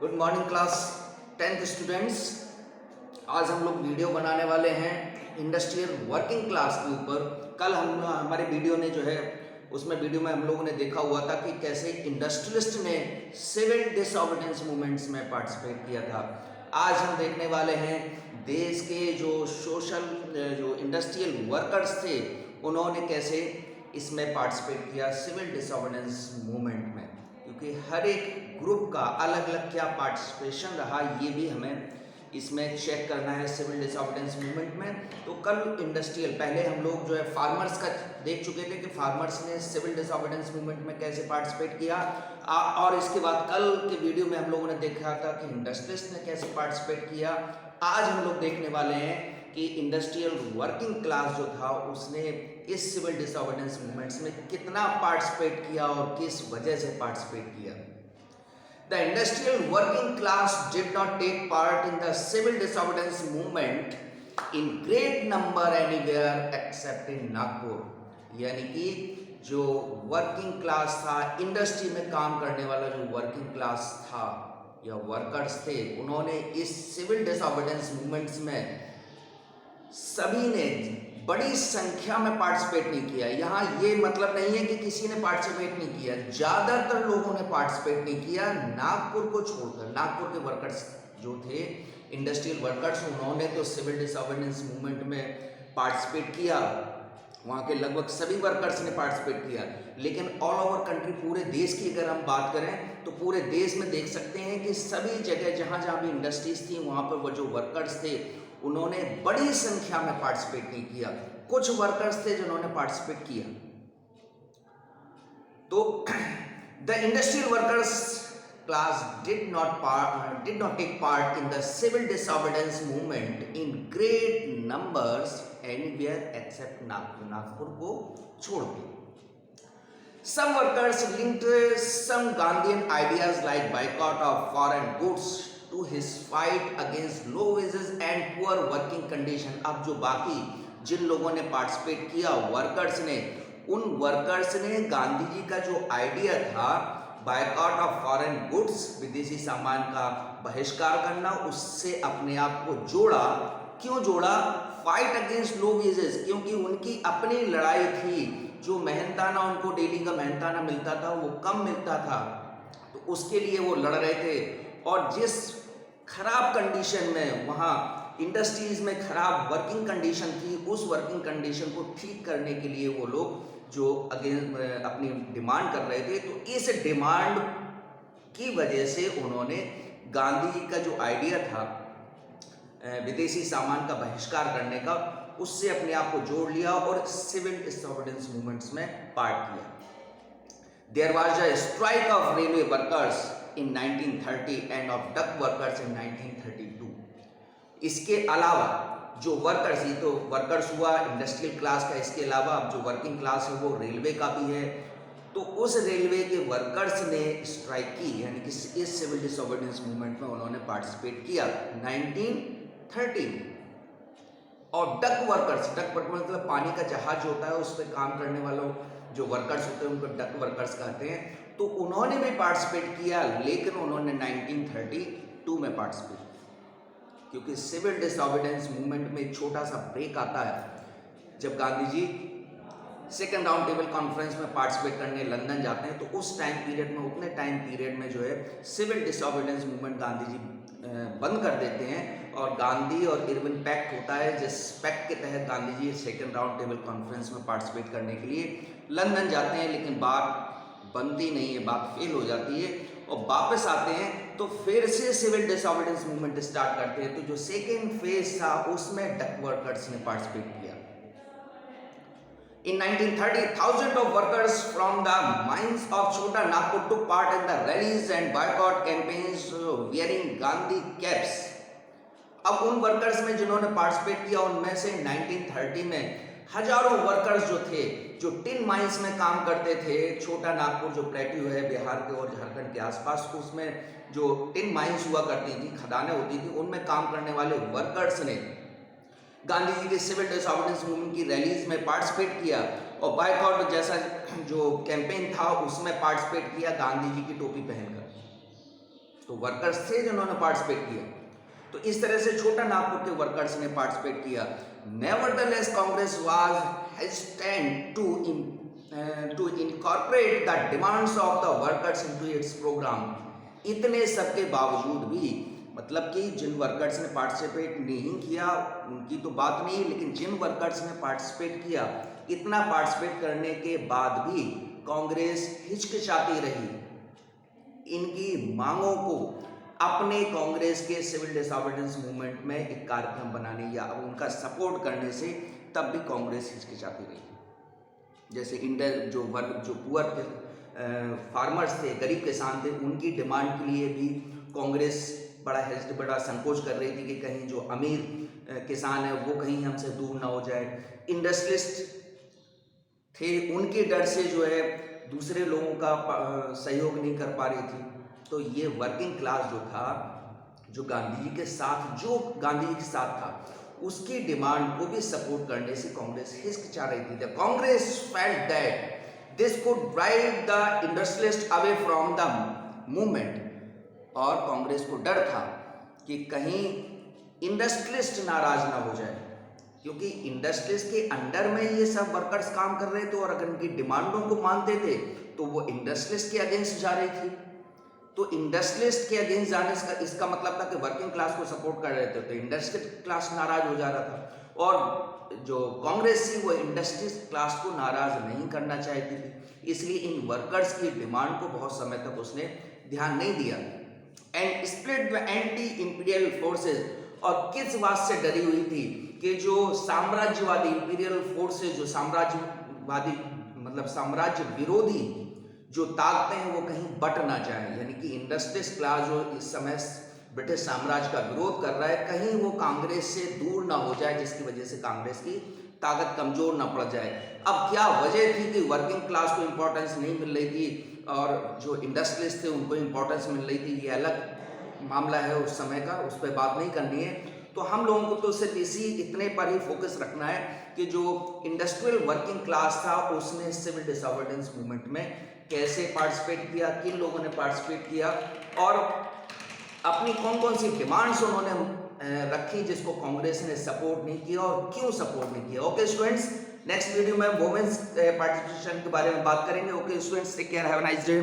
Good morning class 10th students. आज हम लोग वीडियो बनाने वाले हैं इंडस्ट्रियल वर्किंग क्लास के ऊपर। कल हमारे वीडियो ने जो है उसमें वीडियो में हम लोगों ने देखा हुआ था कि कैसे इंडस्ट्रियलिस्ट ने सिविल डिसऑबीडियंस मूवमेंट्स में पार्टिसिपेट किया था। आज हम देखने वाले हैं देश के जो जो इंडस्ट्रियल वर्कर्स थे उन्होंने कैसे इसमें पार्टिसिपेट किया सिविल डिसऑबीडियंस मूवमेंट में, क्योंकि हर एक ग्रुप का अलग अलग क्या पार्टिसिपेशन रहा ये भी हमें इसमें चेक करना है सिविल डिसऑबीडियंस मूवमेंट में। तो कल इंडस्ट्रियल पहले हम लोग जो है फार्मर्स का देख चुके थे कि फार्मर्स ने सिविल डिसऑबीडियंस मूवमेंट में कैसे पार्टिसिपेट किया, और इसके बाद कल के वीडियो में हम लोगों ने देखा था कि इंडस्ट्रियलिस्ट ने कैसे पार्टिसिपेट किया। आज हम लोग देखने वाले हैं कि इंडस्ट्रियल वर्किंग क्लास जो था उसने इस सिविल डिसऑबीडियंस मूवमेंट्स में कितना पार्टिसिपेट किया और किस वजह से पार्टिसिपेट किया। The industrial working class did not take part in the civil disobedience movement in great number anywhere except in Nagpur। यानी कि जो वर्किंग क्लास था, इंडस्ट्री में काम करने वाला जो वर्किंग क्लास था या वर्कर्स थे, उन्होंने इस सिविल डिसऑबीडियंस मूवमेंट्स में सभी ने बड़ी संख्या में पार्टिसिपेट नहीं किया। यहाँ ये मतलब नहीं है कि किसी ने पार्टिसिपेट नहीं किया, ज़्यादातर लोगों ने पार्टिसिपेट नहीं किया नागपुर को छोड़कर। नागपुर के वर्कर्स जो थे इंडस्ट्रियल वर्कर्स, उन्होंने तो सिविल डिसऑबीडियंस मूवमेंट में पार्टिसिपेट किया, वहाँ के लगभग सभी वर्कर्स ने पार्टिसिपेट किया। लेकिन ऑल ओवर कंट्री, पूरे देश की अगर हम बात करें तो पूरे देश में देख सकते हैं कि सभी जगह जहाँ जहाँ भी इंडस्ट्रीज थी वहाँ पर वो जो वर्कर्स थे उन्होंने बड़ी संख्या में पार्टिसिपेट नहीं किया। कुछ वर्कर्स थे जिन्होंने पार्टिसिपेट किया। तो the industrial workers class did not take part in the civil disobedience movement in great numbers anywhere except Nagpur को छोड़ के। Some workers linked some Gandhian ideas like boycott of foreign goods to his fight against low wages and poor working condition। अब जो बाकी जिन लोगों ने participate किया workers ने, उन वर्कर्स ने गांधी जी का जो आइडिया था बायकॉट ऑफ फॉरेन गुड्स, विदेशी सामान का बहिष्कार करना, उससे अपने आप को जोड़ा। क्यों जोड़ा? फाइट अगेंस्ट लो वेजेस, क्योंकि उनकी अपनी लड़ाई थी। जो मेहनताना उनको डेली का मेहनताना मिलता था वो कम मिलता था, तो उसके लिए वो लड़ रहे थे। और जिस खराब कंडीशन में वहाँ इंडस्ट्रीज में खराब वर्किंग कंडीशन थी, उस वर्किंग कंडीशन को ठीक करने के लिए वो लोग जो अगेंस्ट अपनी डिमांड कर रहे थे। तो इस डिमांड की वजह से उन्होंने गांधी जी का जो आइडिया था विदेशी सामान का बहिष्कार करने का, उससे अपने आप को जोड़ लिया और सिविल डिसऑबीडियंस मूवमेंट्स में पार्ट किया। There was a strike of railway workers in 1930 and of dock workers in 1932। इसके अलावा जो वर्कर्स, ये तो वर्कर्स हुआ इंडस्ट्रियल क्लास का, इसके अलावा अब जो वर्किंग क्लास है वो रेलवे का भी है। तो उस रेलवे के वर्कर्स ने स्ट्राइक की, यानी कि इस सिविल डिसऑबीडियंस मूवमेंट में उन्होंने पार्टिसिपेट किया 1930। और डक वर्कर्स मतलब पानी का जहाज होता है उस पर काम करने वालों जो वर्कर्स होते हैं उनको डक वर्कर्स कहते हैं। तो उन्होंने भी पार्टिसिपेट किया, लेकिन उन्होंने 1932 में पार्टिसिपेट किया, क्योंकि सिविल डिसऑबीडियंस मूवमेंट में एक छोटा सा ब्रेक आता है। जब Gandhi ji second round table conference में पार्टिसिपेट करने लंदन जाते हैं, तो उस टाइम पीरियड में, उतने टाइम पीरियड में जो है सिविल डिसऑबीडियंस मूवमेंट गांधी जी बंद कर देते हैं और गांधी और इरविन पैक्ट होता है, जिस पैक्ट के तहत Gandhi ji second round table conference में पार्टिसिपेट करने के लिए लंदन जाते हैं। लेकिन बात बनती नहीं है, बात फेल हो जाती है और वापस आते हैं तो फिर से सिविल डिसऑबीडियंस मूवमेंट स्टार्ट करते हैं। तो जो सेकेंड फेज था उसमें डक वर्कर्स ने पार्टिसिपेट किया। In 1930, thousands of workers from the mines of Chota Nagpur took part in the rallies and boycott campaigns wearing Gandhi caps। अब उन वर्कर्स में जिन्होंने पार्टिसिपेट किया उनमें से 1930 में हजारों वर्कर्स जो थे, जो टिन माइंस में काम करते थे, छोटा नागपुर जो प्लेट्यू है बिहार के और झारखंड के आसपास, उसमें जो टिन माइंस हुआ करती थी, खदानें होती थी, उनमें काम करने वाले वर्कर्स ने गांधी जी के सिविल डिसऑबीडियंस मूवमेंट की रैलीज में पार्टिसिपेट किया और बायकॉट जैसा जो कैंपेन था उसमें पार्टिसिपेट किया गांधी जी की टोपी पहनकर। तो वर्कर्स थे जिन्होंने पार्टिसिपेट किया। तो इस तरह से छोटा नागपुर के वर्कर्स ने पार्टिसिपेट किया। Nevertheless Congress was hesitant to incorporate the demands of the workers into its programme. इतने सब के बावजूद भी, मतलब कि जिन वर्कर्स ने पार्टिसिपेट नहीं किया उनकी तो बात नहीं, लेकिन जिन वर्कर्स ने पार्टिसिपेट किया, इतना पार्टिसिपेट करने के बाद भी कांग्रेस हिचकिचाती रही इनकी मांगों को अपने कांग्रेस के सिविल डिसऑबीडियंस मूवमेंट में एक कार्यक्रम बनाने या उनका सपोर्ट करने से, तब भी कांग्रेस हिचकिचाती रही। जैसे जो पुअर फार्मर्स थे, गरीब किसान थे, उनकी डिमांड के लिए भी कांग्रेस बड़ा संकोच कर रही थी कि कहीं जो अमीर किसान है वो कहीं हमसे दूर ना हो जाए। इंडस्ट्रियलिस्ट थे, उनके डर से जो है दूसरे लोगों का सहयोग नहीं कर पा रही थी। तो ये वर्किंग क्लास जो था, जो गांधी जी के साथ था, उसकी डिमांड को भी सपोर्ट करने से कांग्रेस हिचकिचा रही थी। The Congress felt that this could drive the industrialist away from the movement. और कांग्रेस को डर था कि कहीं इंडस्ट्रियलिस्ट नाराज ना हो जाए, क्योंकि इंडस्ट्रियलिस्ट के अंडर में ये सब वर्कर्स काम कर रहे थे और अगर इनकी डिमांडों को मानते थे तो वो इंडस्ट्रियलिस्ट के अगेंस्ट जा रही थी। तो इंडस्ट्रियलिस्ट के अगेंस्ट जाने का इसका मतलब था कि वर्किंग क्लास को सपोर्ट कर रहे थे, तो इंडस्ट्रियल क्लास नाराज हो जा रहा था। और जो कांग्रेस थी वो इंडस्ट्रियल क्लास को नाराज नहीं करना चाहती थी, इसलिए इन वर्कर्स की डिमांड को बहुत समय तक उसने ध्यान नहीं दिया। And split the anti imperial forces. और किस बात से डरी हुई थी कि जो साम्राज्यवादी इंपीरियल फोर्सेज, जो साम्राज्यवादी मतलब साम्राज्य विरोधी जो ताकतें हैं वो कहीं बट ना जाए, यानी कि इंडस्ट्रियलिस्ट क्लास जो इस समय ब्रिटिश साम्राज्य का विरोध कर रहा है, कहीं वो कांग्रेस से दूर ना हो जाए, जिसकी वजह से कांग्रेस की ताकत कमजोर ना पड़ जाए। अब क्या वजह थी कि वर्किंग क्लास को इंपॉर्टेंस नहीं मिल रही थी और जो इंडस्ट्रियलिस्ट थे उनको इंपॉर्टेंस मिल रही थी, ये अलग मामला है उस समय का, उस पर बात नहीं करनी है। तो हम लोगों को तो सिर्फ इतने पर ही फोकस रखना है कि जो इंडस्ट्रियल वर्किंग क्लास था उसने सिविल डिसऑबीडियंस मूवमेंट में कैसे पार्टिसिपेट किया, किन लोगों ने पार्टिसिपेट किया और अपनी कौन कौन सी डिमांड्स उन्होंने रखी जिसको कांग्रेस ने सपोर्ट नहीं किया और क्यों सपोर्ट नहीं किया। ओके स्टूडेंट्स, नेक्स्ट वीडियो में वुमेन्स पार्टिसिपेशन के बारे में बात करेंगे। Okay students, take care, have a nice day.